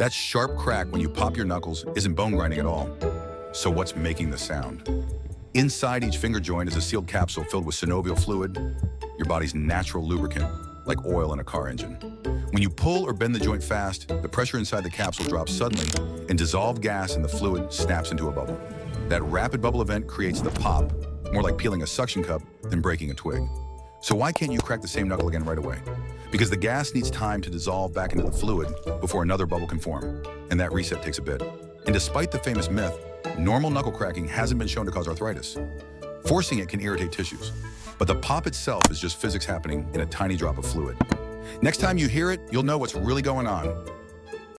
That sharp crack when you pop your knuckles isn't bone grinding at all. So what's making the sound? Inside each finger joint is a sealed capsule filled with synovial fluid, your body's natural lubricant, like oil in a car engine. When you pull or bend the joint fast, the pressure inside the capsule drops suddenly, and dissolved gas in the fluid snaps into a bubble. That rapid bubble event creates the pop, more like peeling a suction cup than breaking a twig. So why can't you crack the same knuckle again right away? Because the gas needs time to dissolve back into the fluid before another bubble can form, and that reset takes a bit. And despite the famous myth, normal knuckle cracking hasn't been shown to cause arthritis. Forcing it can irritate tissues, but the pop itself is just physics happening in a tiny drop of fluid. Next time you hear it, you'll know what's really going on.